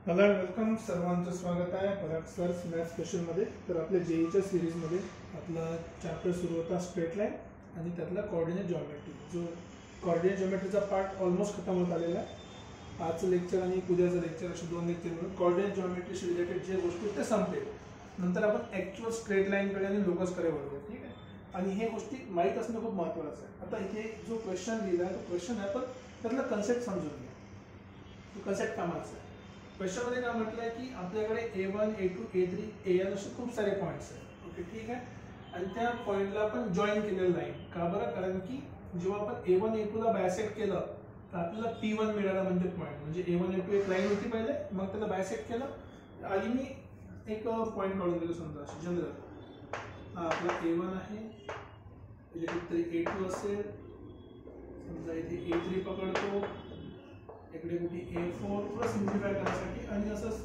Hello and welcome. सर्वांचं स्वागत आहे पराग सर्स मॅथ्स स्पेशलमध्ये. तर आपल्या जेईच्या सिरीजमध्ये आपला चॅप्टर सुरू होता स्ट्रेट लाईन आणि त्यातला कोऑर्डिनेट जॉमेट्री. जो कोऑर्डिनेट जॉमेट्रीचा पार्ट ऑलमोस्ट खतम होत आलेला आहे. आजचं लेक्चर आणि उद्याचं लेक्चर असे 2 लेक्चर मिळून कोऑर्डिनेट जॉमेट्रीशी रिलेटेड जे गोष्टी ते संपले. नंतर आपण ॲक्च्युअल स्ट्रेट लाईनकडे आणि लोकसकडे वळूया. ठीक आहे. आणि हे गोष्टी माहीत असणं खूप महत्त्वाचं आहे. आता इथे जो क्वेश्चन लिहिला आहे तो क्वेश्चन आहे, पण त्यातला कन्सेप्ट समजून घ्या. तो कन्सेप्ट कामाचा आहे. क्वेश्चनमध्ये काय म्हटलं आहे की आपल्याकडे A1, A2, A3, AN असे खूप सारे पॉईंट्स आहेत. ओके, ठीक आहे. आणि त्या पॉईंटला आपण जॉईन केलेलं लाईन का बरं? कारण की जेव्हा आपण A1, A2 ला बायसेक्ट केलं तर आपल्याला P1 मिळाला, म्हणजे पॉईंट. म्हणजे A1, A2 एक लाईन होती पहिले, मग त्याला बायसेक्ट केलं. आधी मी एक पॉईंट काढून दिलं समजा जनरल. हा आपला A1 आहे, इथे कुठेतरी A2 असेल, समजा इथे A3 पकडतो, इकडे कुठे A4 थोडं सिम्प्लिफाय करण्यासाठी, आणि असंच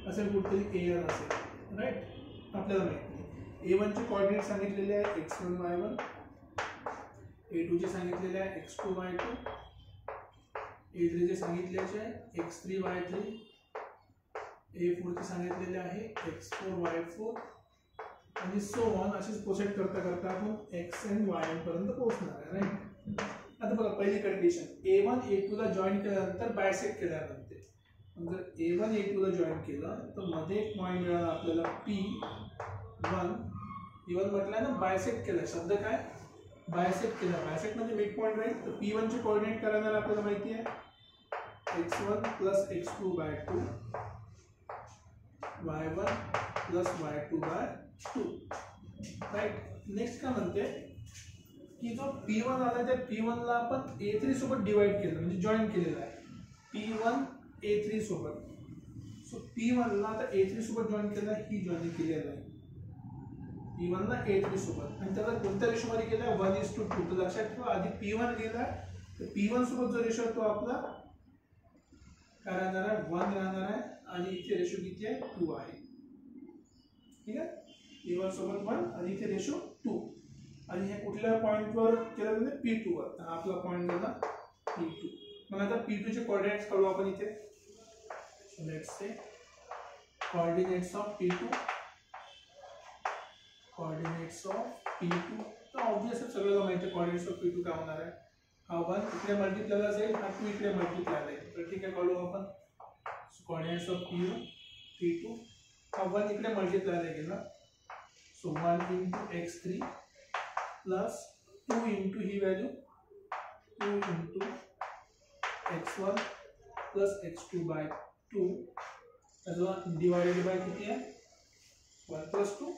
असेल कुठेतरी AN असेल. राईट, आपल्याला माहिती नाही. A1 चे कोऑर्डिनेट सांगितलेले आहे x1 y1, A2 चे सांगितलेले आहे x2 y2, A3 चे सांगितलेले आहे x3 y3, A4 चे सांगितलेले आहे x4 y4, आणि सो ऑन. अशीच प्रोसेस करता करता आपण xn yn पर्यंत पोहोचणार आहे. राईट. आता बघा, पहिली कंडिशन A1 A2 ला जॉईन केल्यानंतर बायसेक्ट केल्यानंतर, जर A1 A2 ला जॉईन केलं तर मध्ये एक पॉईंट मिळाला आपल्याला P1. इवन म्हटलं ना, बायसेक्ट केलं. शब्द काय? बायसेक्ट केला. बायसेक्ट म्हणजे मिड पॉईंट. राईट. तर P1 चे कोऑर्डिनेट करायला आपल्याला माहिती आहे x1 + x2/2 y1 + y2/2. Right. Next काय म्हणते की जो P1 आला त्या P1 ला आपण A3 सोबत डिवाइड केलं, म्हणजे जॉईन केलेलं आहे P1 A3 सोबत. सो P1 ला आता A3 सोबत जॉईन केलं, ही जॉईन केलेलं आहे P1 ला A3 सोबत. आणि त्याला कोणत्या रेशोमध्ये केलं? 1:2. तर लक्षात ठेवा, आधी P1 लिहिला तर P1 सोबत जो रेशो तो आपला काय राहणार आहे? 1 राहणार आहे. आणि इथे रेशो किती आहे? 2 आहे. ठीक आहे. P1 सोबत 1 आणि इथे रेशो 2. आणि हे कुठल्या पॉइंटवर केलं म्हणजे P2 वर. तर आपला पॉइंट झाला P2. मग आता P2 चे कोऑर्डिनेट्स काढू आपण इथे. Let's say coordinates of P2, coordinates of P2. तर ऑब्वियसली सगळ्यांना माहिती आहे कोऑर्डिनेट्स ऑफ P2 काय होणार आहे. हा 1 इकडे मल्टिप्लाय जाईल, हा 2 इकडे मल्टिप्लाय जाईल. तर ठीक आहे, काढू आपण. कोऑर्डिनेट्स ऑफ P2, हा 1 इकडे मल्टिप्लाय गेला. So 1 × x3 plus 2 into he value 2 into x1 plus x2/2 divided by किती आहे? 1 + 2.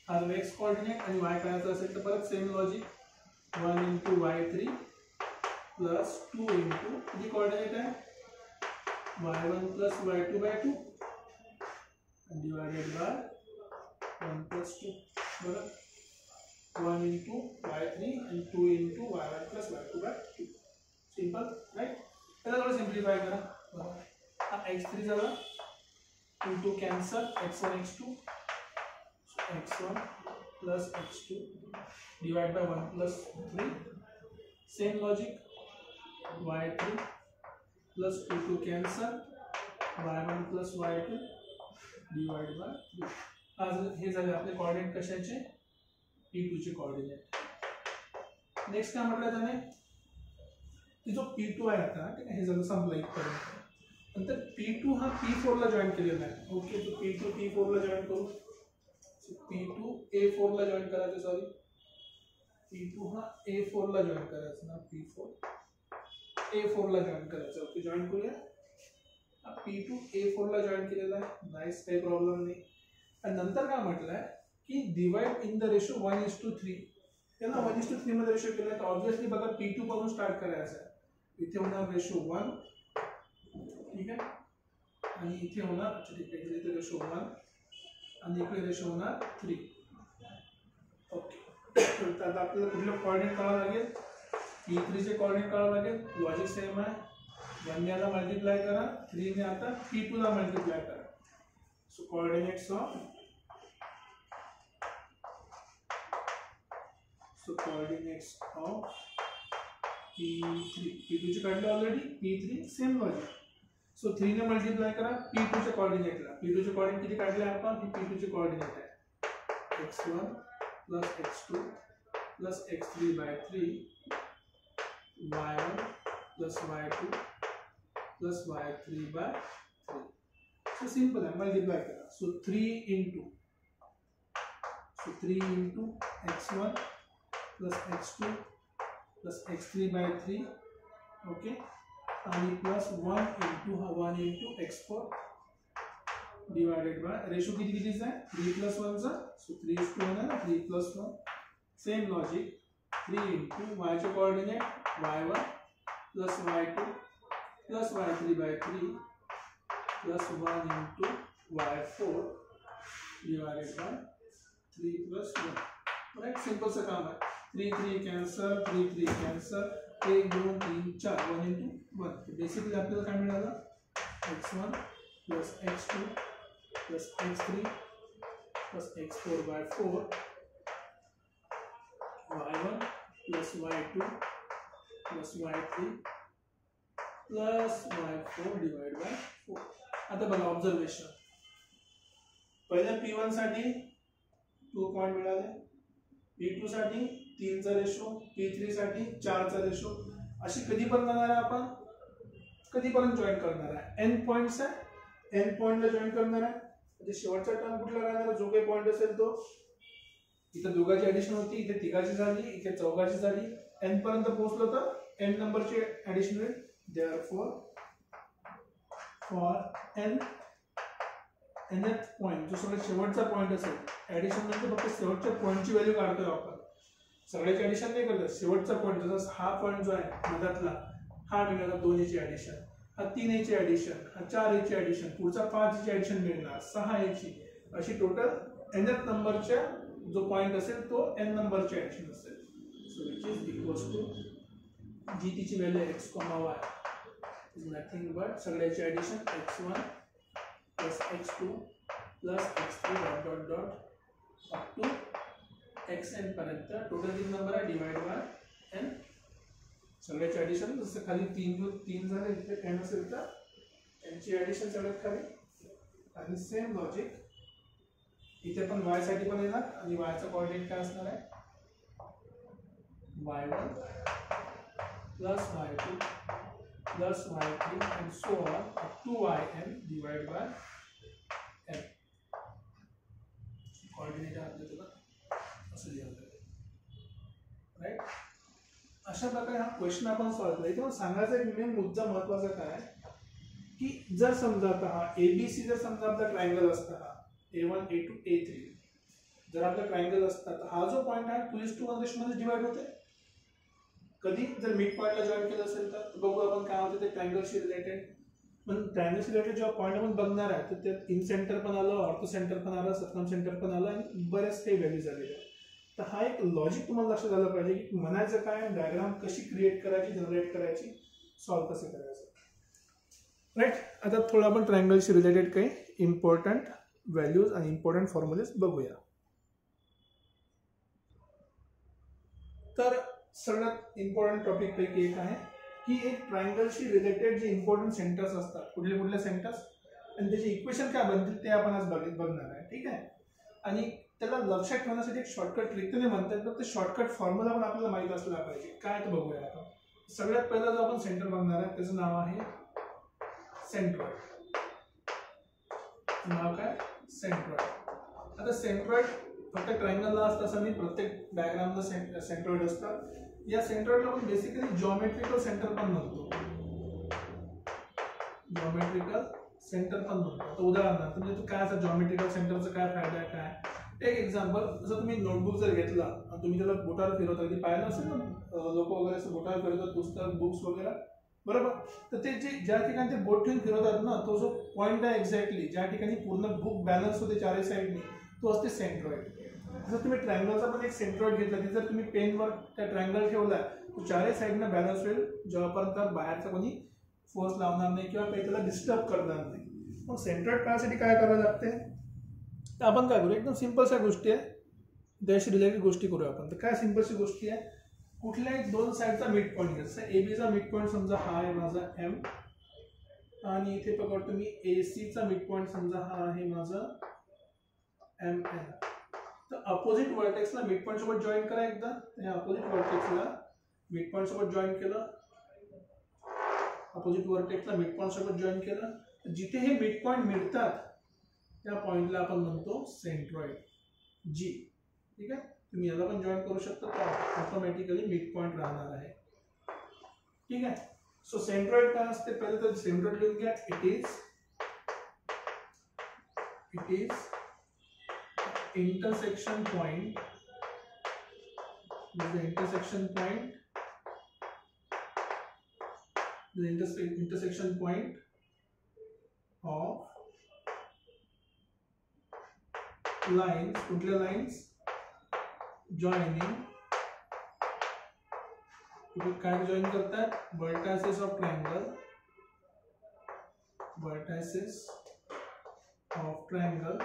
हा x कोऑर्डिनेट आणि y करायचा असेल तर परत same logic. 1 into y3 plus 2 into किती कोऑर्डिनेट आहे? y1 plus y2/2 divided by 1 + 2. बरोबर. 1 into y3 and 2 into y1 plus y2/2. Simple. Right. त्याला थोडं सिम्प्लिफाय करा. हा x3 झाला, into cancel x1 x2, x1 plus x2 divide by 1 + 3. Same logic. y3 plus 2 cancel y1 plus y2 divide by 3. आज हे झाले आपले कोऑर्डिनेट कशाचे? P2 चे कोऑर्डिनेट. नेक्स्ट काय म्हटलं त्याने की जो P2 आहे आता, ठीक आहे, हे झालं संपलं इथपर्यंत. नंतर P2 हा P4 ला जॉईन केलेला आहे. ओके, तो P2 P4 ला जॉईन करू. P2 A4 ला जॉईन करायचं. सॉरी, P2 हा A4 ला जॉईन करायचं ना. P4 A4 ला जॉईन करायचं. ओके, जॉईन करूया. P2 A4 ला जॉईन केलेला आहे. नाईस, काही प्रॉब्लेम नाही. आणि नंतर काय म्हटलंय की डिवाइड इन द रेशो 1:3. याला 1:3 मध्ये रेशो केला तर ऑब्वियसली बघा P2 पासून स्टार्ट करायचं आहे. इथे होणार रेशो 1. ठीक आहे. आणि इथे होणार, ठीक आहे, इथे रेशो 1 आणि इकडे रेशो होणार 3. ओके. तर आता आपल्याला कुठलं कोऑर्डिनेट काढावं लागेल? P3 चे कोऑर्डिनेट काढावं लागेल. लॉजिक सेम आहे. 1 याला मल्टिप्लाय करा, 3 ने आता P2 ला मल्टिप्लाय करा. So coordinates of P3, P2 चे काढले already. P3 same logic. So 3 ने मल्टिप्लाय करा P2 च्या कोऑर्डिनेटला. P2 चे कोऑर्डिनेट किती काढले आपण? ही P2 चे कोऑर्डिनेट आहे x1 plus x2 plus x3 by 3 y1 plus y2 plus y3 by 3. So simple है, मल्टीप्लाई करा. So 3 into x1 plus x2 plus x3 by 3, okay, and plus 1 into x4 divided by ratio किती है 3 plus 1 चा, so 3 is to 1 है ना, 3 plus 1. Same logic, 3 into y चे coordinate y1 plus y2 plus y3 by 3 plus 1 into y4 divided by 3 plus 1. Right, simple सा काम है. 3 3 cancel, 3 3 cancel, 1 2 3 4 1 into 1. तो बेसिकली आपल्याला काय मिळालं x1 plus x2 plus x3 plus x4 by 4 y1 plus y2 plus y3 plus y4 divided by 4. आता बघा observation. पहिल्या P1 साठी 2 पॉइंट मिळाले, P2 साठी 3 चा रेशो, P3 साठी 4 चा रेशो. अशी कधी पण करणार आहे आपण, कधी पण जॉइन करणार आहे. n पॉइंट्स आहे, n पॉइंटला जॉइन करणार आहे. म्हणजे शेवटचा टर्म कुठला राहणार, जो काही पॉइंट असेल तो. इथे दोघांची ऍडिशन होती, इथे तिघाची झाली, इथे चौघाची झाली. n पर्यंत पोहोचलो तर n नंबरची ऍडिशन होईल. देयरफॉर फॉर nth पॉइंट, जो सगळ्यात शेवटचा पॉइंट असेल, ऍडिशन म्हणजे फक्त शेवटच्या पॉइंटची व्हॅल्यू काढतोय आपण, सगळ्याची ऍडिशन नाही करत. शेवटचा पॉइंट जसा हा पॉइंट जो आहे मधातला, हा मिळाला 2 ची ऍडिशन, हा 3 ची ऍडिशन, हा 4 ची ऍडिशन, पुढचा 5 ची ऍडिशन मिळणार, 6 ची, अशी टोटल nth नंबरच्या जो पॉइंट असेल तो n नंबरची ऍडिशन असेल. So which is equals to G तिची value x, y is nothing but सगळ्याची addition x1 plus x2 plus x3 dot dot dot up to xn पर्यंत टोटल किती नंबर आहे डिवाइड बाय n. सगळ्याची addition जसं खाली 3 झाले, इथे n असेल तर n ची ऍडिशन सगळ्यात खाली. आणि सेम लॉजिक इथे पण y साठी पण येणार, आणि y चा कोऑर्डिनेट काय असणार आहे y1 plus y2 plus y3 and so on up to yn divided by n. Coordinate आपल्याला असं लिहायचं आहे, राइट. अशा प्रकारे हा क्वेश्चन आपण सॉल्व्ह केला. इथे सांगायचा एक मेन मुद्दा महत्त्वाचा काय की जर समजा आता हा ABC जर समजा आपला ट्रायंगल असता, हा A1 A2 A3 जर आपला ट्रायंगल असता, तर हा जो पॉइंट आहे 2:1 रेशो मध्ये डिवाइड होते. कधी जर मिड पॉइंटला जॉइन केलं असेल तर बघू आपण काय होते ते ट्रायंगलशी रिलेटेड. पण ट्रायंगलशी रिलेटेड जेव्हा पॉइंट आपण बघणार आहे तर त्यात इन सेंटर पण आलं, ऑर्थो सेंटर पण आलं, सर्कम सेंटर पण आलं, आणि बरेच काही व्हॅल्यू झालेले. तर हा एक लॉजिक तुम्हाला लक्षात आलं पाहिजे की म्हणायचं काय, डायग्राम कशी क्रिएट करायची, जनरेट करायची, सॉल्व्ह कसं करायचं, राईट. आता थोडं आपण ट्रायंगलशी रिलेटेड काही इम्पॉर्टंट व्हॅल्यूज आणि इम्पॉर्टंट फॉर्म्युलेज बघूया. तर सगळ्यात इम्पॉर्टंट टॉपिक पैकी एक आहे की एक ट्रायंगलशी रिलेटेड जे इम्पॉर्टंट सेंटर्स असतात, कुठले कुठले सेंटर्स, आणि त्याचे इक्वेशन काय बनतील ते आपण आज बघणार आहे, ठीक आहे. आणि त्याला लक्षात ठेवण्यासाठी एक शॉर्टकट ट्रिक तर नाही म्हणतात, तर ते शॉर्टकट फॉर्म्युला पण आपल्याला माहित असला पाहिजे. काय ते बघूया आपण. सगळ्यात पहिला जो आपण सेंटर बघणार आहे त्याचं नाव आहे सेंट्रॉइड. नाव काय, सेंट्रॉइड. आता सेंट्रॉइड फक्त ट्रायंगलला असतं असं नाही, प्रत्येक डायग्रामला सेंट्रॉइड असतात. या सेंट्रॉइडला आपण बेसिकली जॉमेट्रिकल सेंटर पण म्हणतो, जॉमेट्रिकल सेंटर पण म्हणतो. आता उदाहरणार्थ म्हणजे तू काय असं जॉमेट्रिकल सेंटरचा काय फायदा आहे काय. एक एक्झाम्पल, जसं तुम्ही नोटबुक जर घेतला आणि तुम्ही त्याला बोटावर फिरवता, की पाहिलं असेल ना लोक वगैरे असं बोटावर फिरवतात पुस्तक बुक्स वगैरे, बरोबर. तर ते जे ज्या ठिकाणी ते बोट ठेवून फिरवतात ना, तो जो पॉईंट आहे एक्झॅक्टली ज्या ठिकाणी पूर्ण बुक बॅलन्स होते चारही साईडनी, तो असते सेंट्रॉइड. जर तुम्ही ट्रायंगलचा पण एक सेंट्रॉइड घेतला, की जर तुम्ही पेनवर त्या ट्रायंगल ठेवला तो चारही साईडनं बॅलन्स होईल, जेव्हापर्यंत बाहेरचा कोणी फोर्स लावणार नाही किंवा काही त्याला डिस्टर्ब करणार नाही. मग सेंट्रॉइड करण्यासाठी काय करावं लागते, तर आपण काय करू, एकदम सिंपलच्या गोष्टी आहे, त्याशी रिलेटेड गोष्टी करूया आपण. तर काय सिंपलची गोष्टी आहे, कुठल्याही दोन साईडचा मिड पॉईंट घ्या. जसं AB चा मिड पॉईंट समजा हा आहे माझा M, आणि इथे पकडतो मी AC चा मिड पॉइंट समजा हा आहे माझा MN. तर अपोजिट वर्टेक्सला मिड पॉइंट सोबत जॉईन करा एकदा. या अपोजिट वर्टेक्सला मिड पॉइंट सोबत जॉईन केलं, अपोजिट वर्टेक्सला मिड पॉइंट सोबत जॉईन केलं. जिथे हे मिड पॉइंट मिळतात त्या पॉइंटला आपण म्हणतो सेंट्रॉइड G. ठीक आहे, तुम्ही याला पण जॉईन करू शकता, तर ऑटोमॅटिकली मिड पॉइंट राहणार आहे. ठीक आहे. सो सेंट्रॉइड काय असते, पहिले तर सेंट्रॉइड लिहून घ्या. It is intersection point, the intersection point of lines, कुठल्या lines joining, काय जॉइन करतात, vertices of triangle, vertices of triangle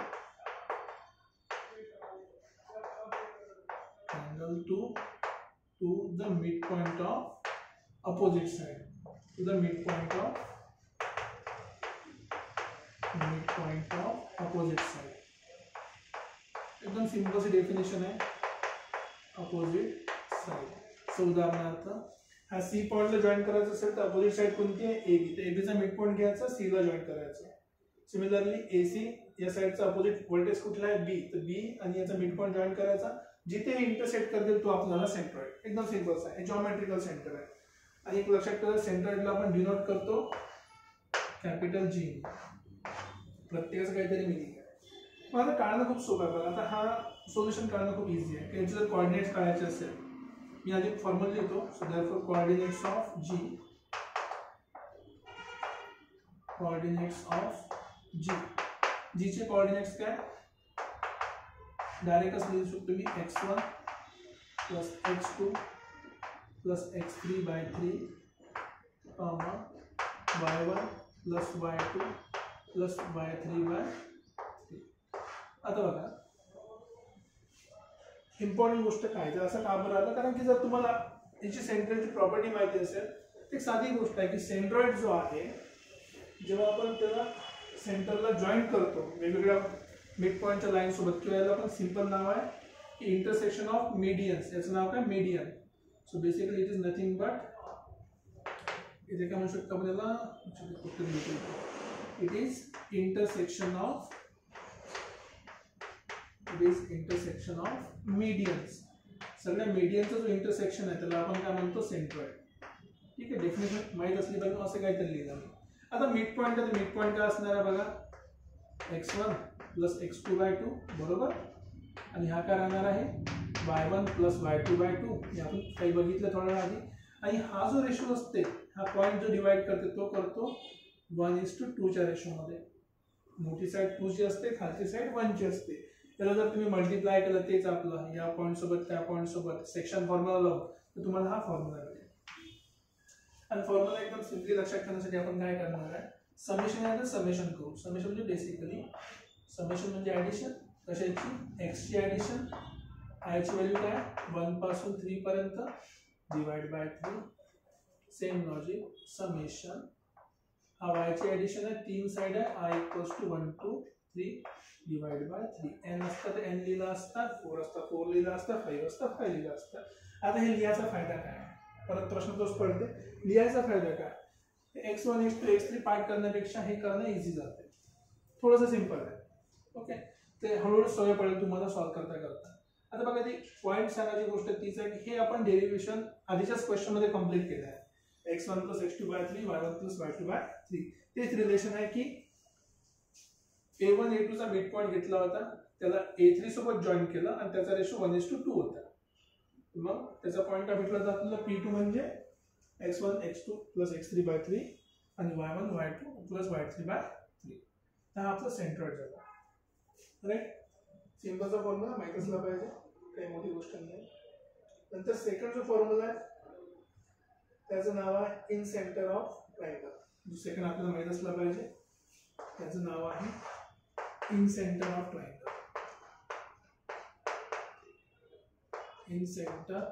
to the midpoint of opposite side, to the midpoint of opposite side. एकदम simple C definition आहे opposite side. So उदाहरणार्थ हा C पॉइंटला join करायचं असेल तर अपोजिट साइड कोणती आहे, AB. तर AB चा मिड पॉइंट घ्यायचा, C ला जॉईन करायचं. सिमिलरली AC या साइडचा अपोजिट व्होल्टेज कुठला आहे, B. तर B आणि याचा मिड पॉइंट जॉईन करायचा. जिथे इंटरसेक्ट करतील तो आपल्याला सेंट्रॉइड. एकदम सिंपल आहे, जॉमेट्रिकल सेंटर आहे. आणि एक लक्षात ठेवा, सेंट्रॉइडला आपण डिनोट करतो कॅपिटल G. प्रत्येकाचं काहीतरी मिनिंग आहे. मग आता काढणं खूप सोपं आहे बघा. आता हा सोल्युशन काढणं खूप इझी आहे. याचे जर कोऑर्डिनेट्स काढायचे असेल, मी आधी फॉर्म्युला लिहितो. So therefore coordinates of G, G चे कोऑर्डिनेट्स काय, डायरेक्टच लिहू शकतो मी. x1 plus x2 plus x3 by 3 comma y1 plus y2 plus y3 by 3. आता बघा, इम्पॉर्टंट गोष्ट काय, तर असं का बरं आलं, कारण की जर तुम्हाला याची सेंट्रॉइडची प्रॉपर्टी माहिती असेल, एक साधी गोष्ट आहे की सेंट्रॉइड जो आहे, जेव्हा आपण त्याला सेंटरला जॉईन करतो वेगवेगळ्या मिड पॉइंटच्या लाईन सोबत, किंवा याला पण सिंपल नाव आहे की इंटरसेक्शन ऑफ मीडियन्स. याचं नाव काय, median. So basically it is nothing but, इथे काय म्हणू शकतो आपण याला, इट इज इंटरसेक्शन ऑफ मीडियन्स. सगळ्या मीडियनचा जो इंटरसेक्शन आहे त्याला आपण काय म्हणतो, सेंट्रॉइड. ठीक आहे, डेफिनेशन माहीत असली पाहिजे, असं काहीतरी लिहिलं. आता मिड पॉइंट आहे, मिड पॉइंट काय असणार आहे बघा, x1 प्लस x2 बाय 2 बरोबर. आणि हा काय राहणार आहे, y1 प्लस y2 बाय 2. हे आपण काही बघितलं थोड्या आधी. आणि हा जो रेशो असते, हा पॉइंट जो डिवाइड करते तो करतो 1:2 च्या रेशोमध्ये. मोठी साईड 2 ची असते, खालची साईड 1 ची असते. त्याला जर तुम्ही मल्टिप्लाय केलं, तेच आपलं या पॉइंट सोबत त्या पॉइंट सोबत सेक्शन फॉर्म्युला लावून, तर तुम्हाला हा फॉर्म्युला मिळेल. आणि फॉर्म्युला एकदम सिंपली लक्षात ठेवण्यासाठी आपण काय करणार आहे, समेशन आहे तर समेशन करू. समेशन म्हणजे बेसिकली, समेशन म्हणजे ॲडिशन. कशाची, x ची ॲडिशन, i ची व्हॅल्यू काय 1 पासून 3 पर्यंत, divide by 3. Same logic, summation हा y ची ॲडिशन आहे, 3 साइड आहे, i = 1 to 3 divide by 3. n असतं तर n लिहिला असता, 4 असता 4 लिहिला असता, 5 असता 5 लिहिला असता. आता हे लिहायचा फायदा काय, परत प्रश्न तोच पडते, लिहायचा फायदा काय, x1 x2 x3 पार्ट करण्यापेक्षा हे करणं इझी जाते, थोडंसं सिंपल आहे. ओके, ते हळूहळू सवय पडेल तुम्हाला सॉल्व करता करता. आता बघा, ती पॉईंट सांगायची गोष्ट तीच आहे की हे आपण डेरिव्हेशन आधीच्याच क्वेश्चन मध्ये कंप्लीट केलं आहे. x1 plus x2 bye 3, y1 plus y2 bye 3. तेच रिलेशन आहे की a1 a2 चा मिड पॉइंट घेतला होता, त्याला a3 सोबत जॉईन केलं आणि त्याचा रेशो 1:2 होता. मग त्याचा पॉइंट काय भेटला जातो आपल्याला, P2 म्हणजे x1 x2 plus x3 by 3 आणि y1 y2 plus y3 by 3. हा आपला सेंट्रॉइड झाला. राईट, सिंपलचा फॉर्म्युला माहित असला पाहिजे, काही मोठी गोष्ट नाही. नंतर सेकंड जो फॉर्म्युला आहे त्याचं नाव आहे इन सेंटर ऑफ ट्रायंगल. जो सेकंड आपल्याला माहित असला पाहिजे त्याचं नाव आहे in centre of triangle. In centre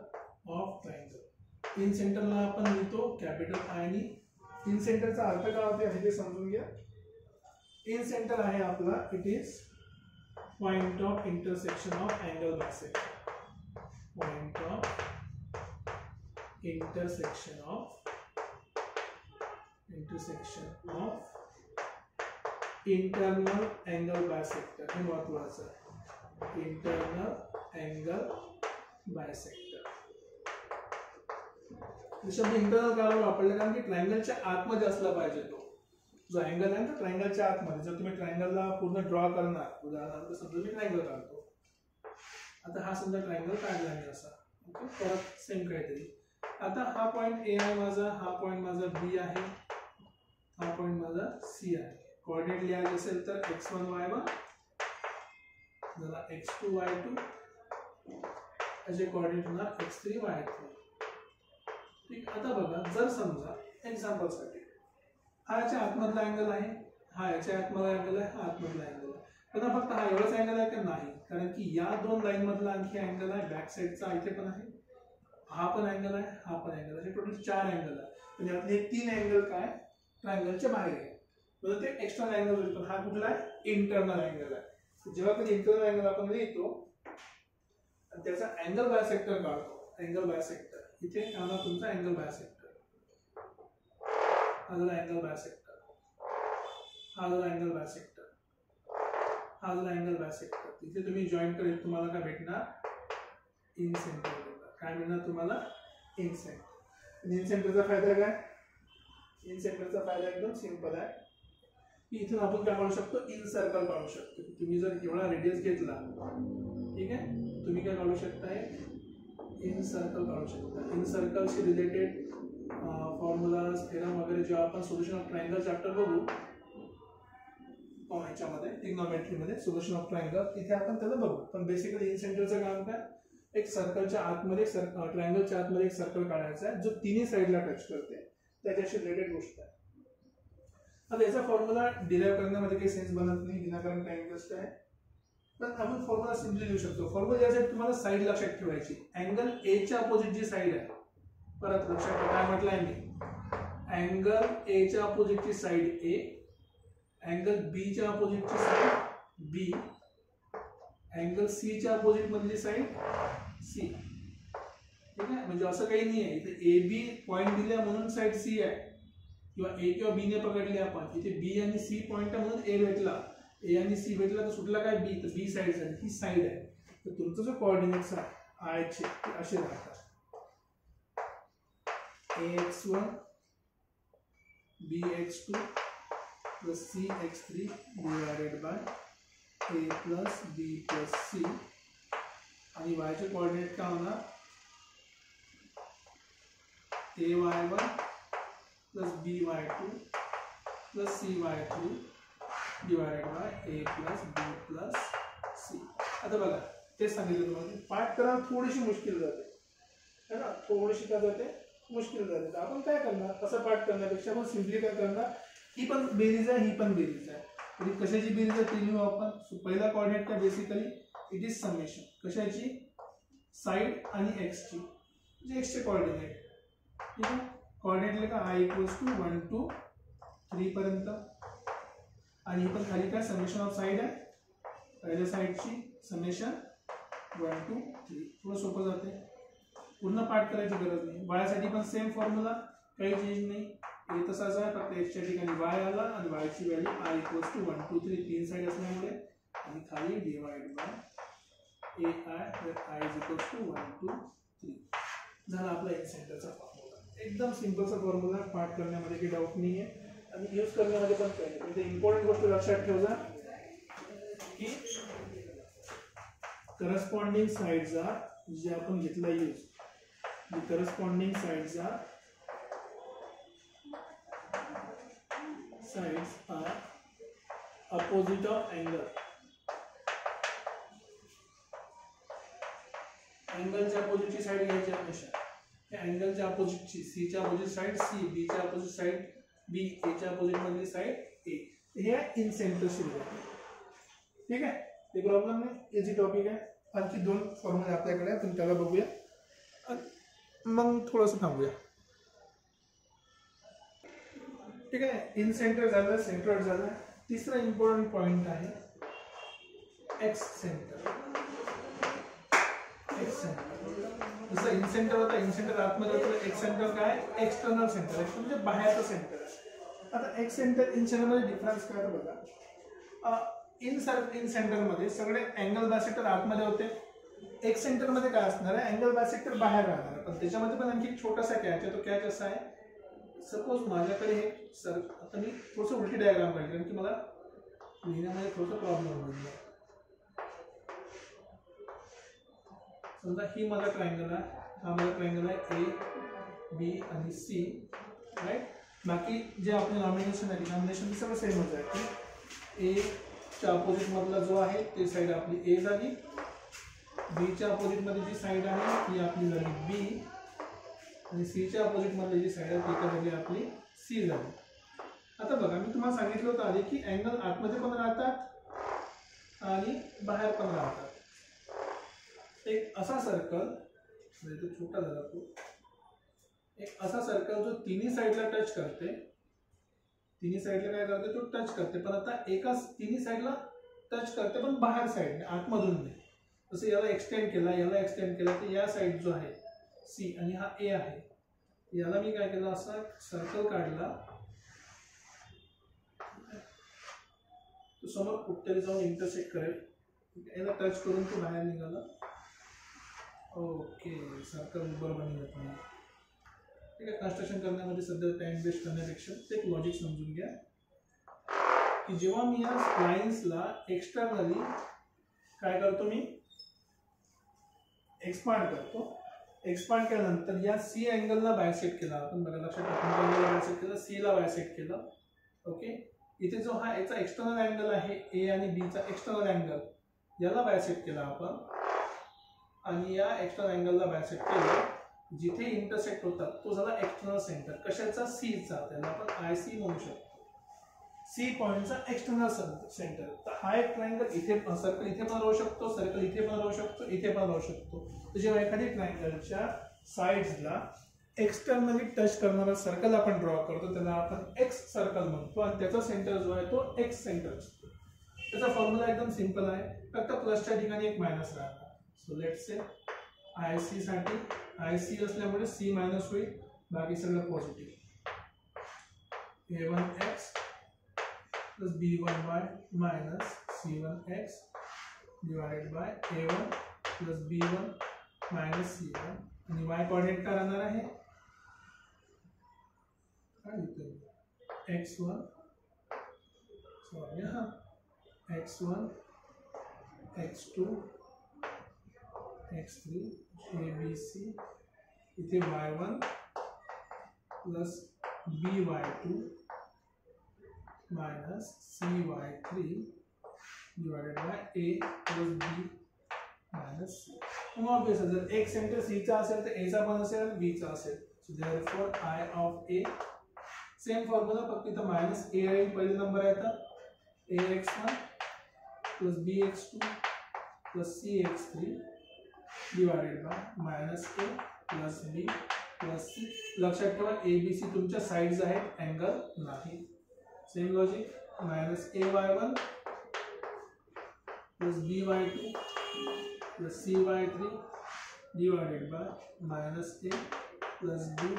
of triangle. In सेंटरला आपण लिहितो कॅपिटल I आणि इन सेंटरचा अर्थ काय होते हे ते समजून घ्या. इन सेंटर आहे आपला it is point of intersection of angle bisector. Point of intersection of internal angle bisector. हे महत्वाचं आहे. internal angle bisector. शब्द इंटरनल का वापरला कारण की ट्रायंगलच्या आतमध्ये असला पाहिजे तो जो अँगल आहे ना ट्रायंगलच्या आतमध्ये. जर तुम्ही ट्रायंगलला पूर्ण ड्रॉ करणार, उदाहरणार्थ समजा मी ट्रायंगल काढतो, आता हा समजा ट्रायंगल काढला मी असा, ओके, परत सेम काहीतरी. आता हा पॉइंट ए आहे माझा, हा पॉइंट माझा बी आहे, हा पॉइंट माझा सी आहे. कोऑर्डिनेट लिहायचे असेल तर x1 y1 जरा x2 y2 असे कोऑर्डिनेट होणार x3 y3. ठीक. आता बघा जर समजा एक्झाम्पल साठी हा याच्या आतमधला अँगल आहे, हा याच्या आतमधला अँगल आहे, हा आतमधला अँगल आहे. पण फक्त हा एवढाच अँगल आहे का नाही, कारण की या दोन लाईन मधला आणखी अँगल आहे बॅक साइडचा, इथे पण आहे, हा पण अँगल आहे, हा पण अँगल आहे. टोटल 4 अँगल आहे. म्हणजे यातले 3 अँगल काय ट्रायंगलच्या बाहेर आहे, म्हणजे ते एक्सटर्नल अँगल होईल. पण हा कुठला आहे इंटरनल अँगल आहे. जेव्हा कधी इंटरनल अँगल आपण लिहितो आणि त्याचा अँगल बायसेक्टर काढतो, अँगल बायसेक्टर इथे आला तुमचा अँगल बायसेक्टर, हा झाला अँगल बायसेक्टर, हा झाला अँगल बायसेक्टर, हा झाला अँगल बायसेक्टर. तिथे तुम्ही जॉईंट करेल तुम्हाला काय भेटणार इन सेंटर. काय मिळणार तुम्हाला इन सेंटर. इन सेंटरचा फायदा काय, इन सेंटरचा फायदा एकदम सिंपल आहे की इथून आपण काय काढू शकतो इन सर्कल काढू शकतो. तुम्ही जर एवढा रेडियस घेतला, ठीक आहे, तुम्ही काय काढू शकताय इन सर्कल काढू शकता. इन सर्कलशी रिलेटेड फॉर्म्युलाज थेरम वगैरे जेव्हा आपण सोल्युशन ऑफ ट्रायंगल चॅप्टर बघू ह्याच्यामध्ये ट्रिग्नोमेट्रीमध्ये सोल्युशन ऑफ ट्रायंगल, तिथे आपण त्याला बघू. पण बेसिकली इन सेंटरचं काम काय, एक सर्कलच्या आतमध्ये ट्रायंगलच्या आतमध्ये एक सर्कल काढायचा आहे जो तिन्ही साइडला टच करते, त्याच्याशी रिलेटेड गोष्ट आहे. आता याचा फॉर्म्युला डिराइव्ह करण्यामध्ये काही सेन्स बनत नाही विनाकारण टाइम वेस्ट आहे. पण आपण फॉर्म्युला सिम्पली लिहू शकतो. फॉर्म्युला यासाठी तुम्हाला साइड लक्षात ठेवायची. अँगल ए च्या अपोजिट जी साइड आहे, परत लक्षात ठेवा काय म्हटलंय मी, अँगल ए च्या अपोजिटची साइड ए, अँगल बी च्या अपोजिटची साइड बी, अँगल सी च्या अपोजिट मधली साइड सी. ठीक आहे, म्हणजे असं काही नाही आहे इथे ए बी पॉइंट दिल्या म्हणून साइड सी आहे, किंवा ए किंवा बी ने पकडले आपण, इथे बी आणि सी पॉइंट म्हणून ए भेटला, ए आणि सी भेटला तर सुटला काय बी, तर बी साइड झाली, ही साइड आहे. तर तुमचं जो कोऑर्डिनेट्स आहे आय चे ते असे राहतात, ax1 bx2 plus cx3 divided by a plus b plus c. आणि y चे कोऑर्डिनेट काय होणार ay1 plus by2 plus cy3 divided by a plus b plus c. आता बघा तेच सांगितलं तुम्हाला, पाठ करायला थोडीशी मुश्किल जाते है ना, थोडीशी काय जाते मुश्किल जाते. तर आपण काय करणार, असं पाठ करण्यापेक्षा आपण सिम्पली काय करणार, ही पण बेरीज आहे, ही पण बेरीज आहे. म्हणजे कशाची बेरीज आहे ते लिहू आपण. पहिला कोऑर्डिनेट काय बेसिकली इट इज समेशन, कशाची साइड आणि एक्स ची, म्हणजे एक्स चे कोऑर्डिनेट. ठीक आहे, कोऑर्डिनेट लिहा i इक्वल्स टू 1 to 3 पर्यंत, आणि ही पण खाली काय समेशन ऑफ साइड आहे, पहिल्या साइडची समेशन 1 to 3. थोडं सोपं जाते, पूर्ण पाठ करायची गरज नाही. y साठी पण सेम फॉर्म्युला, काही चेंज नाही, हे तसाच आहे, फक्त x च्या ठिकाणी y आला आणि y ची value i equals to 1 to 3 तीन साइड असल्यामुळे, आणि खाली divide by ai where i is equals to 1 to 3. झाला आपला इन सेंटरचा फॉर्म्युला. एकदम सिंपलचा फॉर्म्युला, पाठ करण्यामध्ये काही डाऊट नाही आहे आणि यूज करण्यामध्ये पण काही नाही. म्हणजे इम्पॉर्टंट गोष्ट लक्षात ठेवा की करस्पॉन्डिंग साइड्स आर, जे आपण घेतला use, the corresponding sides are opposite of angle. Angle च्या अपोजिटची साइड घ्यायची हमेशा. या अँगल च्या अपोजिटची, सी च्या अपोजिट साइड सी, बी च्या अपोजिट साइड बी, ए च्या अपोजिट मधली साइड ए. हे इन सेंटरशी रिलेटेड. ठीक आहे, ते प्रॉब्लेम नाही, इझी टॉपिक आहे. आणखी 2 फॉर्म्युले आपल्याकडे आपण त्याला बघूया, मग थोडंसं थांबूया. ठीक आहे. इन सेंटर झालं, सेंट्रॉइड झालं. तिसरा इम्पॉर्टंट पॉइंट आहे एक्स सेंटर. एक्स सेंटर जसं इन सेंटर होता, इन सेंटर आतमध्ये होतं, एक्स सेंटर काय एक्सटर्नल सेंटर आहे, म्हणजे बाहेरचं सेंटर आहे. आता एक्स सेंटर इन सेंटरमध्ये डिफरन्स काय बघा. इन सेंटरमध्ये सगळे अँगल बायसेक्टर आतमध्ये होते. एक्स सेंटरमध्ये काय असणार आहे, अँगल बायसेक्टर बाहेर राहणार आहे. पण त्याच्यामध्ये पण आणखी एक छोटासा कॅच आहे. तो कॅच असा आहे, सपोज माझ्याकडे हे आता मी थोडंसं उलटी डायग्राम काढली कारण की मला लिहिण्यामध्ये थोडंसं प्रॉब्लेम होईल. समजा ही माझा ट्रायंगल आहे, हा माझा ट्रायंगल आहे ए बी आणि सी, राईट. बाकी जे आपले नॉमिनेशन आहे, डिनॉमिनेशन सगळं सेमच आहे की ए च्या अपोजिट मधला जो आहे ते साईड आपली ए झाली, बी च्या अपोजिट मध्ये जी साईड आहे ती आपली झाली बी, आणि सी च्या अपोजिट मध्ये जी साईड आहे ती काय झाली आपली सी झाली. आता बघा मी तुम्हाला सांगितलं होतं आधी की अँगल आतमध्ये पण राहतात आणि बाहेर पण राहतात. एक असा सर्कल, तो छोटा झाला तो, एक असा सर्कल जो तिन्ही साईडला टच करते, तिन्ही साईडला काय करते तो टच करते, पण आता एकाच तिन्ही साईडला टच करते पण बाहेर साईडने, आतमधून नाही. जसं याला एक्सटेंड केला, याला एक्सटेंड केला, तर या साईड जो आहे सी आणि हा ए आहे, याला मी काय केलं, असा सर्कल काढला, तो समोर कुठेतरी जाऊन इंटरसेक्ट करेल, याला टच करून तो बाहेर निघाला. ओके, सर्कल बरोबर निघत नाही. ठीक आहे. कन्स्ट्रक्शन करण्यामध्ये सध्या टाइम वेस्ट करण्यापेक्षा ते एक लॉजिक समजून घ्या की जेव्हा मी या लाईन्सला एक्सटर्नली काय करतो, मी एक्सपांड करतो. एक्सपांड केल्यानंतर या सी अँगलला बायसेक्ट केला आपण, बघा लक्षात अँगलला बायसेक्ट केलं, सी ला बायसेक्ट केलं. ओके. इथे जो हा याचा एक्सटर्नल अँगल आहे ए आणि बी चा एक्सटर्नल अँगल, याला बायसेक्ट केला आपण, आणि या एक्सटर्नल अँगलला बायसेक्ट केलं, जिथे इंटरसेक्ट होतात तो झाला एक्सटर्नल सेंटर. कशाचा, सी चा, त्याला आपण आय सी म्हणू शकतो. सी पॉइंटचा एक्सटर्नल सेंटर. तर हा एक ट्रायंगल इथे, सर्कल इथे पण राहू शकतो, सर्कल इथे पण राहू शकतो, इथे पण राहू शकतो. तर जेव्हा एखादी ट्रायंगलच्या साइड्सला एक्सटर्नली टच करणारा सर्कल आपण ड्रॉ करतो त्याला आपण एक्स सर्कल म्हणतो, आणि त्याचा सेंटर जो आहे तो एक्स सेंटर असतो. त्याचा फॉर्म्युला एकदम सिंपल आहे, फक्त प्लसच्या ठिकाणी एक मायनस राहणार. So let's say I C साठी आय सी असल्यामुळे सी मायनस होईल, बाकी सगळं positive. a1x plus b1y minus c1x divided by a1 plus b1 minus c1, आणि y कोऑर्डिनेट काय राहणार आहे, x1 सॉरी हा x1 x2 x3 abc, इथे y1 plus by2 minus cy3 divided by a plus b minus c. मग obvious आहे, जर एक सेंटर सी चा असेल तर ए चा पण असेल, बी चा असेल. So therefore I of A same formula, फक्त इथं मायनस ए राहील, पहिला नंबर आहे तर ax1 plus bx2 plus cx3 divided by minus a plus b plus c. लक्षात ठेवा ए बी सी तुमच्या साइड्स आहेत, अँगल नाही. Same logic, minus ay1 plus by2 plus cy3 divided by minus a plus b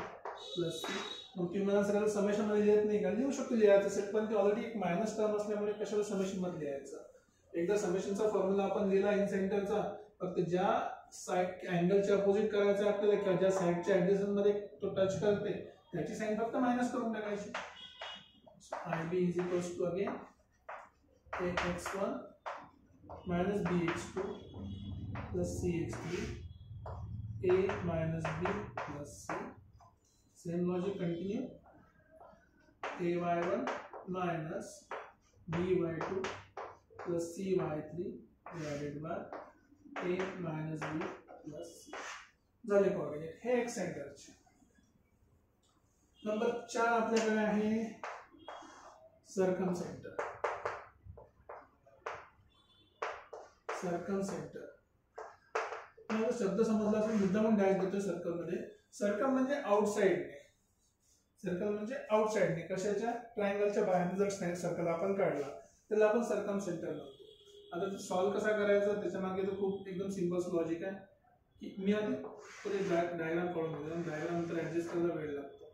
plus c. मग तुम्ही मला सगळं summation मध्ये लिहित नाही का, लिहू शकतो, लिहायचं असेल, पण ते ऑलरेडी एक मायनस टर्म असल्यामुळे कशाला समेशन मध्ये लिहायचं. एकदा समेशनचा फॉर्म्युला आपण लिहिला इन सेंटरचा, फक्त ज्या साइड अँगलच्या अपोजिट करायचं आपल्याला किंवा ज्या साइडच्या ऍडजस्टमेंट मध्ये तो टच करते त्याची साइन फक्त मायनस करून टाकायची. IB is equals to again ax1 minus bx2 plus cx3 a minus b plus c. Same logic continue. ay1 minus by2 plus cy3 divided by a minus b plus c. झाले coordinate. हे एक सेंटरचे. Number 4 आपल्याकडे आहे circum centre. Circum centre मला शब्द समजला असेल, मुद्दा म्हणून डॅश देतो सर्कल मध्ये. सर्कम म्हणजे आउटसाइड, सर्कल म्हणजे आउटसाइडने, कशाच्या, ट्रायंगलच्या बाहेर जर सर्कल आपण काढला त्याला आपण सर्कम सेंटर म्हणतो. आता सॉल्व्ह कसा करायचा त्याच्या मागे तर खूप एकदम सिंपल लॉजिक आहे की मी आधी पुढे डायग्राम काढून घेतो, डायग्राम नंतर ऍडजस्ट करायला वेळ लागतो.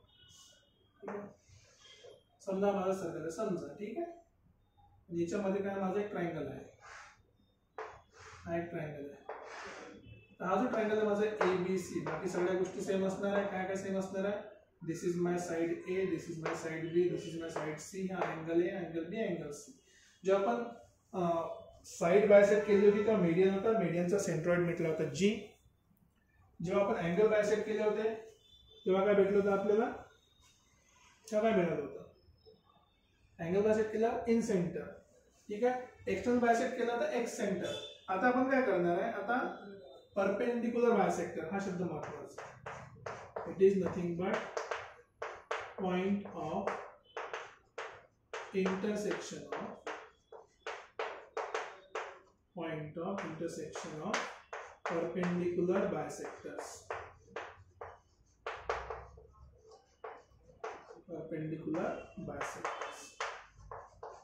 ठीक आहे, समजा माझा सर्कल आहे समजा, ठीक आहे, याच्यामध्ये काय माझा एक ट्रायंगल आहे, हा एक ट्रायंगल आहे. हा जो ट्रायंगल आहे माझा ए बी सी, बाकी सगळ्या गोष्टी सेम असणार आहे. काय काय सेम असणार आहे, this is my side A, this is my side B, this is my side C, हा angle A, angle B, angle C. जेव्हा आपण साइड बायसेक्ट केली होती तेव्हा मीडियन होता, मीडियनचा सेंट्रॉइड भेटला होता जी. जेव्हा आपण अँगल बायसेक्ट केले होते तेव्हा काय भेटलं होतं आपल्याला, तेव्हा काय मिळालं होतं, अँगल बायसेक्ट केला इन सेंटर. ठीक आहे, एक्सटर्नल बायसेक्ट केला तर एक्स सेंटर. आता आपण काय करणार आहे, आता परपेंडिकुलर बायसेक्टर हा शब्द महत्वाचा. It is nothing but point of intersection of perpendicular bisectors.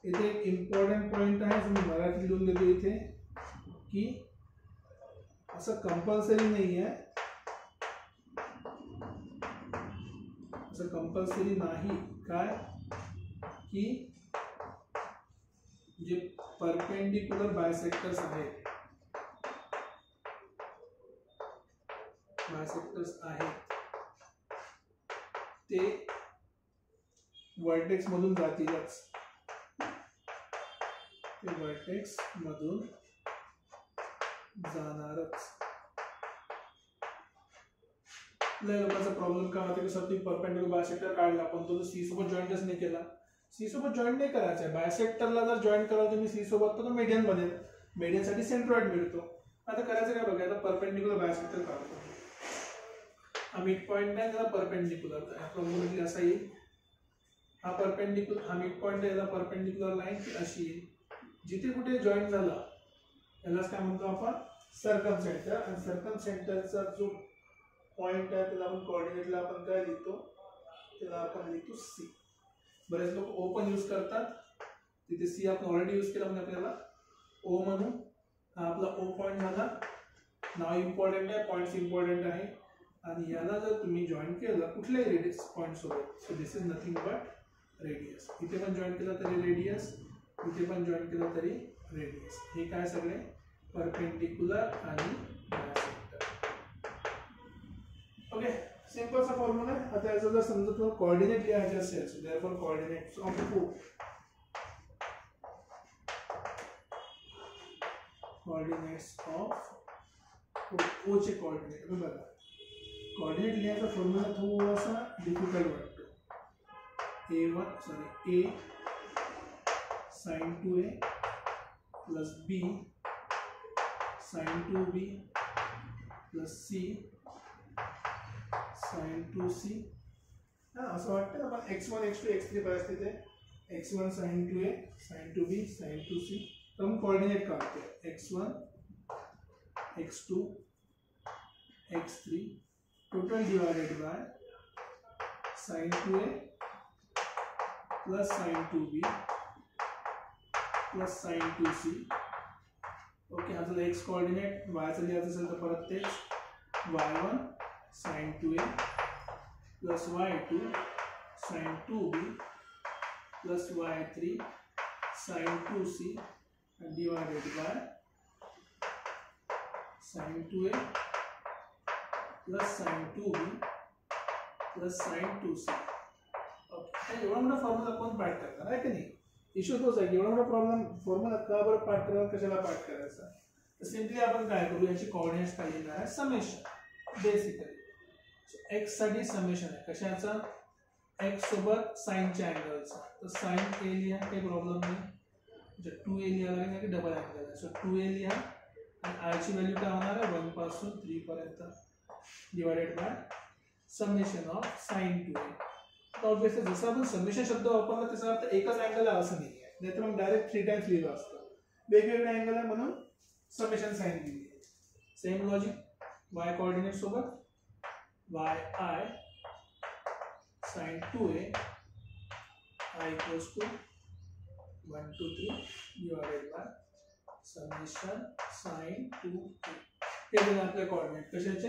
इथे एक इम्पॉर्टंट पॉइंट आहे जो मी मराठी लिहून देतो इथे, की असं कंपल्सरी नाही आहे, असं कंपल्सरी नाही काय की जे परपेंडिकुलर बायसेक्टर्स आहेत, ते वर्टेक्स मधून जातीलच, ते वर्टेक्स मधून जाणारच. लय लोकांचा प्रॉब्लेम काय होता की सर तुम्ही परपेंडिकुलर बायसेक्टर काढला पण तो सी सोबत जॉईंटच नाही केला. सी सोबत जॉईंट नाही करायचा आहे, बायसेक्टरला जर जॉईंट कराल तुम्ही सी सोबत तर मीडियन बनेल, मीडियनसाठी सेंट्रॉइड मिळतो. आता करायचं काय बघा, आता परपेंडिकुलर बायसेक्टर काढतो, हा मिड पॉइंट आहे त्याला परपेंडिकुलर, अप्रॉक्सिमेटली असा येईल, हा परपेंडिकुलर, हा मिड पॉइंट आहे याला परपेंडिकुलर लाईन अशी येईल. जिथे कुठे जॉईंट झाला यालाच काय म्हणतो आपण, सर्कम सेंटर. आणि सर्कम सेंटरचा जो पॉइंट आहे त्याला आपण कोऑर्डिनेटला आपण काय लिहितो, त्याला आपण लिहितो सी. बरेच लोक ओ पण यूज करतात, तिथे सी आपण ऑलरेडी यूज केला म्हणजे आपल्याला ओ म्हणू. हा आपला ओ पॉइंट झाला. नाव इम्पॉर्टंट आहे, पॉइंट्स इम्पॉर्टंट आहे. आणि याला जर तुम्ही जॉईन केलं कुठल्याही रेडियस पॉइंट सोबत, so this is nothing but radius. इथे पण जॉईन केलं तरी रेडियस, इथे पण जॉईन केलं तरी रेडियस. हे काय सगळे परपेंडिकुलर आणि बायसेक्टर. ओके, सिंपलचा फॉर्म्युला आहे. आता याचा जर समजा तुम्हाला कोऑर्डिनेट लिहायचे असेल, so therefore coordinates of O, coordinates of O चे कोऑर्डिनेट बघा, कोऑर्डिनेट लिहायचा फॉर्म्युला थोडासा डिफिकल्ट वाटतो. ए sin 2a plus b sin 2b plus c sin 2c. असं वाटतं आपण x1 x2 x3 परिस्थिती आहे, x1 sin 2a sin 2b sin 2c. तर हम कोऑर्डिनेट काढते, x1 x2 x3 total divided by sin 2a plus sin 2b plus sin 2c. Okay, आता x coordinate y चा लिहायचं असेल तर परत तेच, y1 sin 2a plus y2 sin 2b plus y3 sin 2c divided by sin 2a plus sin 2b plus sin 2c. Okay, एवढा मोठा formula कोण पाठ करणार आहे की नाही. इश्यू तोच आहे की एवढा मोठा प्रॉब्लेम फॉर्म्युला का बरं पाठ करायला, कशाला पाठ करायचा. तर सिम्पली आपण काय करू, याची कोऑर्डिनेट्स काय लिहिणार आहे, समेशन. बेसिकली एक्स साठी समेशन आहे, कशाचा, एक्स सोबत साइनच्या अँगलचा. तर साइन ए लिहा, काही प्रॉब्लेम नाही. म्हणजे 2a लिहावं लागेल की डबल अँगल आहे, सो 2a लिहा. आणि आयची व्हॅल्यू काय होणार आहे, 1 पासून 3 पर्यंत divided by summation of sine 2a. Obviously जसं आपण समेशन शब्द वापरला त्याचा अर्थ एकच अँगल आहे असं नाही आहे, नाहीतर मग डायरेक्ट 3 टाइम्स लिहिलं असतं. वेगवेगळे अँगल आहे म्हणून समेशन साइन दिली आहे. सेम लॉजिक y कोऑर्डिनेट सोबत yi sin 2a I equals to 1 2 3 divided by summation sin 2a. हे देणार आपले कोऑर्डिनेट कशाचे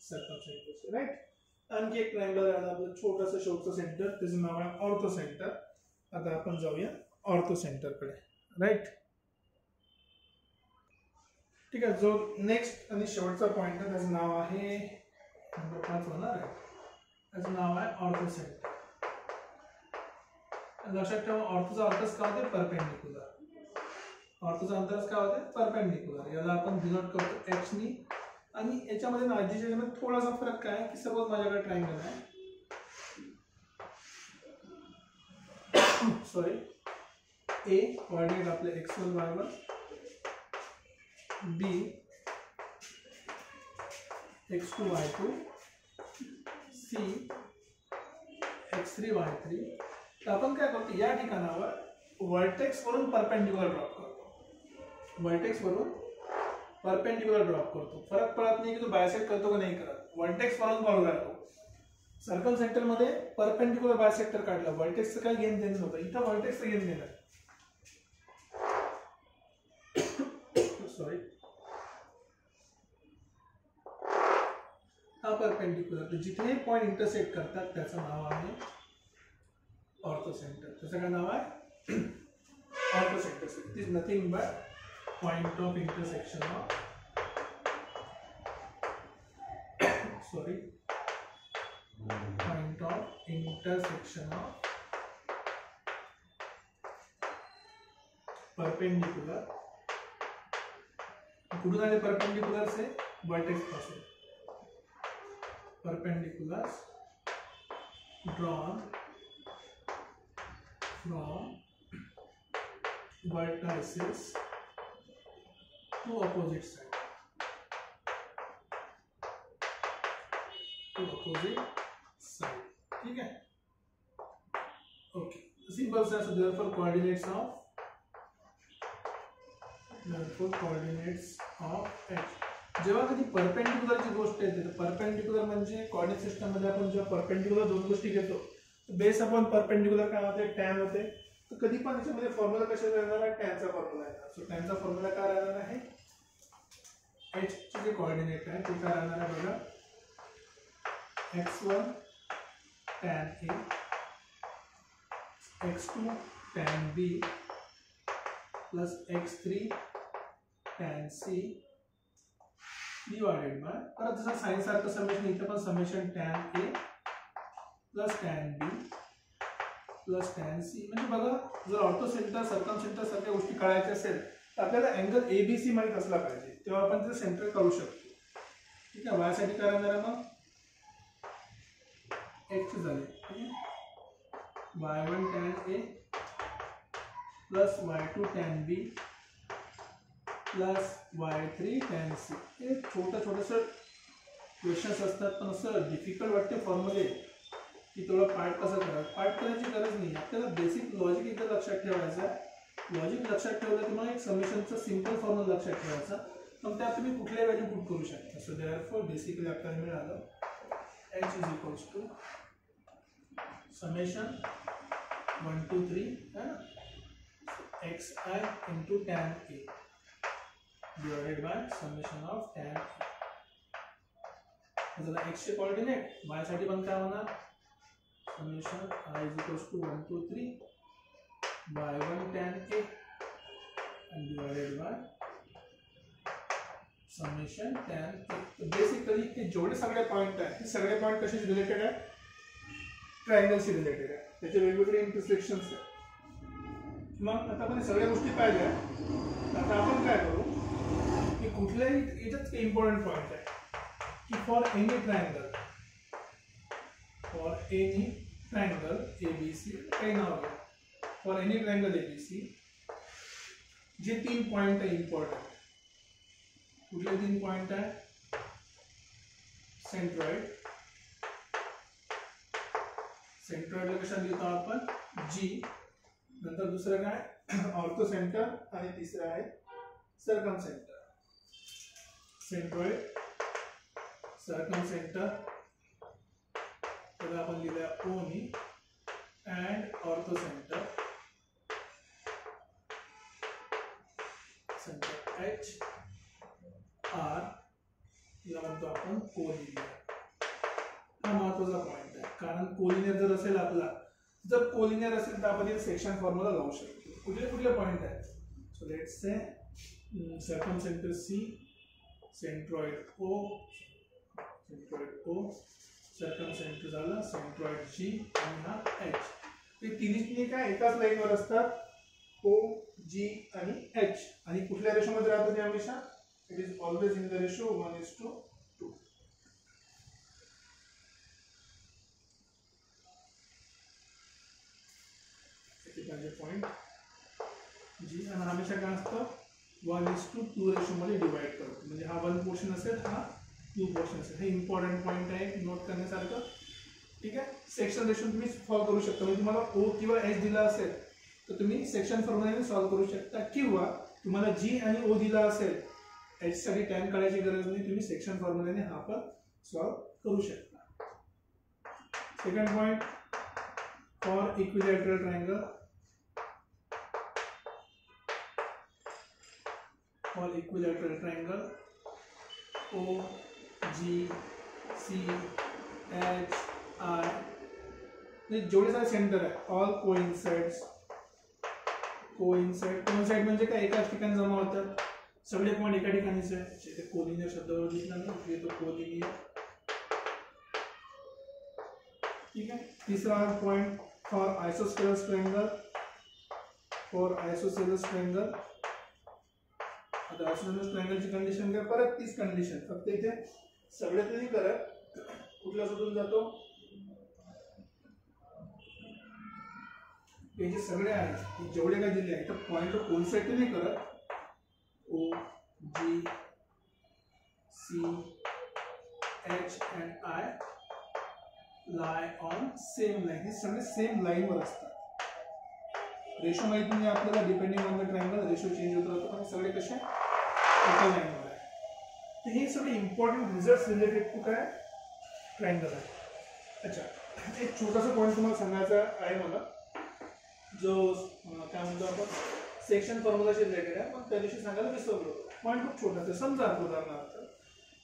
सर्कमसेंटरचे, राईट. आणखी एक ट्रायंगल आहे आपलं छोटंसं शेवटचं सेंटर, त्याचं नाव आहे ऑर्थो सेंटर. आता आपण जाऊया ऑर्थो सेंटरकडे, राईट. ठीक आहे. जो नेक्स्ट आणि शेवटचा पॉइंट आहे त्याचं नाव आहे नंबर 5 होणार आहे, त्याचं नाव आहे ऑर्थो सेंटर. लक्षात ठेवा ऑर्थोचा अर्थच काय होते परपेंडिक्युलर. ऑर्थोचा अर्थच काय होते परपेंडिक्युलर. याला आपण डिनोट करतो h नी. आणि याच्यामध्ये आधीच्या याच्यामध्ये थोडासा फरक काय आहे की सपोज माझ्याकडे ट्रायंगल आहे, सॉरी ए कोऑर्डिनेट आपले x1 y1, b x2 y2, c x3 y3. तर आपण काय करतो या ठिकाणावर वर्टेक्स वरून परपेंडिक्युलर ड्रॉप करतो. वर्टेक्स वरून परपेंडिक्युलर ड्रॉप करतो. फरक पडत नाही की तो बायसेक्ट करतो का नाही करत, वर्टेक्स वरून फॉलो करतो. सर्कल सेंटर मध्ये परपेंडिक्युलर बायसेक्टर काढला, वर्टेक्सचं काय घेणं देणं नव्हतं. इथं वर्टेक्सचं घेणं देणं, सॉरी हा परपेंडिक्युलर. तर जिथे पॉइंट इंटरसेक्ट करतात त्याचं नाव आहे ऑर्थो सेंटर. त्याचं काय नाव आहे orthocentre. It is nothing but point of intersection of sorry point of intersection of perpendicular. कुठून आले परपेंडिक्युलर से वर्टेक्स पासून. Perpendiculars drawn from vertices to opposite side. ठीक है. ओके. सिंपल सा. So therefore coordinates of h. जेव्हा कधी परपेंडिक्युलरची गोष्ट येते तर परपेंडिक्युलर म्हणजे कोऑर्डिनेट सिस्टम मध्ये आपण जेव्हा परपेंडिक्युलर दोन गोष्टी घेतो बेस अपॉन परपेंडिक्युलर काय होते टॅन होते. तर कधी पण याच्यामध्ये फॉर्म्युला कशाचा येणार आहे टॅनचा फॉर्म्युला येणार. सो टॅनचा फॉर्म्युला काय राहणार आहे h चे जे कोऑर्डिनेट आहे ते काय राहणार आहे बघा x1 tan a x2 tan b plus x3 tan c divided by परत जसं साइन सारखं समेशन इथे पण summation tan a plus tan b plus tan c. म्हणजे बघा जर ऑर्थो सेंटर सर्कम सेंटर सारख्या गोष्टी काढायच्या असेल तर आपल्याला अँगल ABC माहित असला पाहिजे तेव्हा आपण ते सेंटर काढू शकतो. ठीक आहे. y साठी काय राहणार मग x झाले y1 tan a plus y2 tan b plus y3 tan c. हे छोटंसं क्वेश्चन्स असतात पण असं डिफिकल्ट वाटते फॉर्म्युले की थोडं पार्ट कसं करायचं. पार्ट करायची गरज नाही. आपल्याला बेसिक लॉजिक एकदा लक्षात ठेवायचं. लॉजिक लक्षात ठेवलं की मग एक समेशनचं सिंपल फॉर्म्युला लक्षात ठेवायचा. मग त्यात तुम्ही कुठल्याही व्हॅल्यू पुट करू शकता. सो देअरफॉर बेसिकली आपल्याला मिळालं h is equals to summation 1 2 3 xi into tan a divided by summation of tan a. मतलब x चे कोऑर्डिनेट y साठी पण काय होणार summation I is equals to 1 2 3 y1 tan a and divided by summation tan a. तो basically हे जेवढे सगळे पॉइंट आहेत हे सगळे पॉइंट कशाशी रिलेटेड आहेत ट्रायंगलशी रिलेटेड आहे. त्याचे वेगवेगळे इंटरसेक्शन्स आहेत. मग आता आपण सगळ्या गोष्टी पाहिल्या. आता आपण काय करू की कुठल्याही याच्यात इम्पॉर्टंट पॉइंट आहे की फॉर एनी ट्रायंगल ABC काही नाव घ्या. फॉर एनी ट्रायंगल ABC जे 3 पॉइंट आहे इम्पॉर्टंट कुठले 3 पॉइंट आहे सेंट्रॉइडला कशा लिहितो आपण G. नंतर दुसरं काय ऑर्थो सेंटर आणि तिसरं आहे circumcentre. Centroid circumcentre त्याला आपण लिहिलं ओ नी अँड ऑर्थो सेंटर एच आर याला म्हणतो आपण कोलिनियर. हा महत्वाचा पॉइंट आहे, कारण कोलिनियर जर असेल आपला, जर कोलिनियर असेल तर आपण सेक्शन फॉर्म्युला लावू शकतो. कुठले कुठले पॉइंट आहेत? So let's say circumcentre C, centroid O, circumcentre झाला, सेंट्रॉइड जी आणि हा एच. हे तिन्ही काय एकाच लाईनवर असतात, ओ जी आणि एच. आणि कुठल्या रेशोमध्ये राहतात ते हमेशा? It is always in the ratio 1:2. Point G आणि हमेशा काय असतं 1:2 रेशो मध्ये डिवाइड करतो. म्हणजे हा 1 पोर्शन असेल, हा 2 पोर्शन असेल. हे इम्पॉर्टंट पॉइंट आहे, नोट करण्यासारखं. ठीक आहे. सेक्शन रेशो तुम्ही सॉल्व करू शकता. म्हणजे तुम्हाला ओ किंवा एच दिला असेल तर तुम्ही सेक्शन फॉर्म्युलाने सॉल्व करू शकता, किंवा तुम्हाला जी आणि ओ दिला असेल, एच साठी टाइम काढायची गरज नाही, तुम्ही सेक्शन फॉर्म्युलाने हा पण सॉल्व करू शकता. Second point, for equilateral triangle, for equilateral triangle O G C H I, जेवढे सारे सेंटर आहे ऑल कोइन्साइड्स. कोइन्साइड म्हणजे काय? एकाच ठिकाणी जमा होतात, सगळे पॉइंट एका ठिकाणीच आहे. इथे कोलिनियर शब्द बघितला ना, तो कोलिनियर. ठीक आहे. तिसरा पॉइंट, फॉर आयसोसेलेस ट्रायंगल, आता आयसोसेलेस ट्रायंगलची कंडिशन काय? परत तीच कंडिशन, फक्त इथे सगळे तरी करत कुठला शोधून जातो? हे जे सगळे आहेत जेवढे काय दिले आहे तर पॉइंट कोइन्साइड नाही करत. O G C H and I lie on same line. हे सगळे सेम लाईन वर असतात. रेशो माहिती नाही आपल्याला, depending on the triangle ratio change होत राहतो, पण सगळे कसे एका लाईन वर आहे. तर हे सगळे इम्पॉर्टंट रिझल्ट्स रिलेटेड टू काय ट्रायंगल आहे. अच्छा, एक छोटासा पॉईंट तुम्हाला सांगायचा आहे मला, जो काय म्हणतो आपण सेक्शन फॉर्म्युलाशी रिलेटेड आहे, पण त्या दिवशी सांगायला विसरलो. पॉईंट खूप छोटासा. समजा उदाहरणार्थ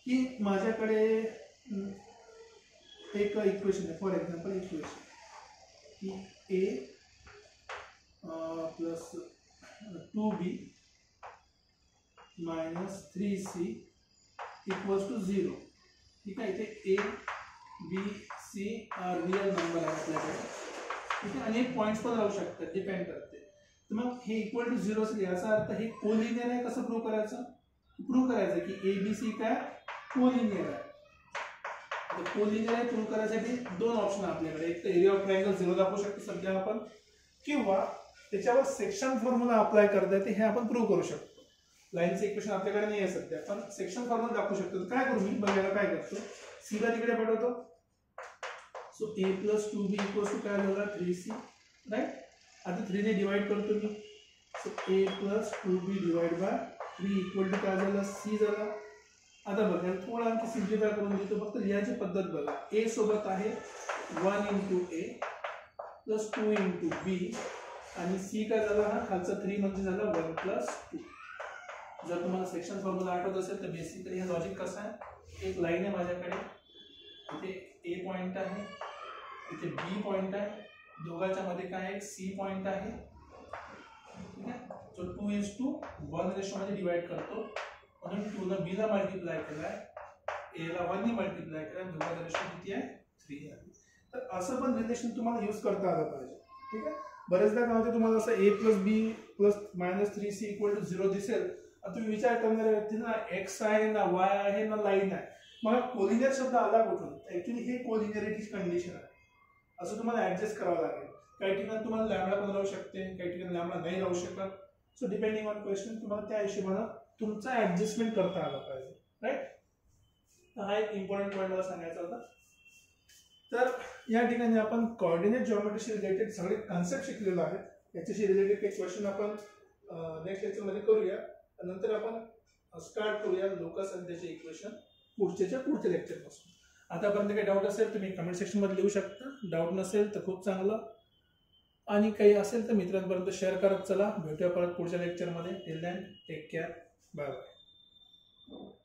की माझ्याकडे एक इक्वेशन आहे, फॉर एक्झाम्पल इक्वेशन की A plus 2b minus 3c equals to 0. ठीक आहे. इथे A B C real number आहे आपल्याकडे. ठीक आहे. आणि पॉईंट्स पण राहू शकतात, डिपेंड करते. तर मग हे इक्वल टू 0 असेल, याचा अर्थ हे कोलिनियर आहे. कसं प्रूव्ह करायचं? प्रूव्ह करायचं की ए बी सी काय कोलिनियर आहे. कोलिनियर आहे प्रूव्ह करायसाठी दोन ऑप्शन आपल्याकडे. एक तर एरिया ऑफ ट्रायंगल 0 दाखवू शकतो सध्या आपण, किंवा त्याच्यावर सेक्शन फॉर्म्युला अप्लाय करता येते, हे आपण प्रूव्ह करू शकतो. लाईनचं इक्वेशन आपल्याकडे नाही आहे सध्या, पण सेक्शन फॉर्म्युला दाखवू शकतो. काय करू मी बघायला काय करतो, सी ला तिकडे पाठवतो. So a plus 2b equals to काय झाला 3c, राईट. आता 3 ने डिवाइड करतो मी. So a plus 2b divide by 3 equal to काय झाला c झाला. आता बघा थोडा आणखी सिम्प्लिफाय करून देतो, फक्त लिहायची पद्धत बघा. a सोबत आहे 1 into a plus 2 into b आणि c काय झाला, हा खालचा 3 म्हणजे झाला 1 प्लस 2. जर तुम्हाला सेक्शन फॉर्म्युला आठवत असेल तर बेसिकली हे लॉजिक कसं आहे, एक लाईन आहे माझ्याकडे, इथे a पॉइंट आहे, इथे b पॉइंट आहे, दोघांच्या मध्ये काय आहे c पॉइंट आहे. ठीक आहे. जो 2:1 रेशो मध्ये डिवाइड करतो, म्हणून 2 ला b ला मल्टिप्लाय केलाय, a ला 1 ने मल्टिप्लाय केलाय, दोघांचा रेशो किती आहे 3 आहे. तर असं पण रिलेशन तुम्हाला यूज करता आलं पाहिजे. ठीक आहे. बरेचदा काय होते तुम्हाला असं a plus b plus minus 3c equal to 0 दिसेल, तुम्ही विचार करणार व्यक्ती ना x आहे ना y आहे ना लाईन आहे, मग कोलिनियर शब्द आला कुठून? ऍक्च्युली हे कोलिनियरिटीची कंडिशन आहे. असं तुम्हाला ऍडजस्ट करावं लागेल. काही ठिकाणी तुम्हाला लॅम्बडा पण राहू शकते, काही ठिकाणी लॅम्बडा नाही राहू शकत. सो डिपेंडिंग ऑन क्वेश्चन तुम्हाला त्या हिशोबाने तुमचा ऍडजस्टमेंट करता आला पाहिजे, राईट. हा एक इम्पॉर्टंट पॉईंट मला सांगायचा होता. तर या ठिकाणी आपण कोऑर्डिनेट जिओमेट्रीशी रिलेटेड सगळे कन्सेप्ट शिकलेलो आहे. याच्याशी रिलेटेड काही क्वेश्चन आपण नेक्स्ट लेक्चरमध्ये करूया. नंतर आपण स्टार्ट करूया लोकस आणि त्याचे इक्वेशन पुढच्या लेक्चरपासून. आतापर्यंत काही डाऊट असेल तुम्ही कमेंट सेक्शनमध्ये लिहू शकता. डाऊट नसेल तर खूप चांगलं, आणि काही असेल तर मित्रांपर्यंत शेअर करत चला. भेटूया परत पुढच्या लेक्चरमध्ये. Till then take care. Bye bye.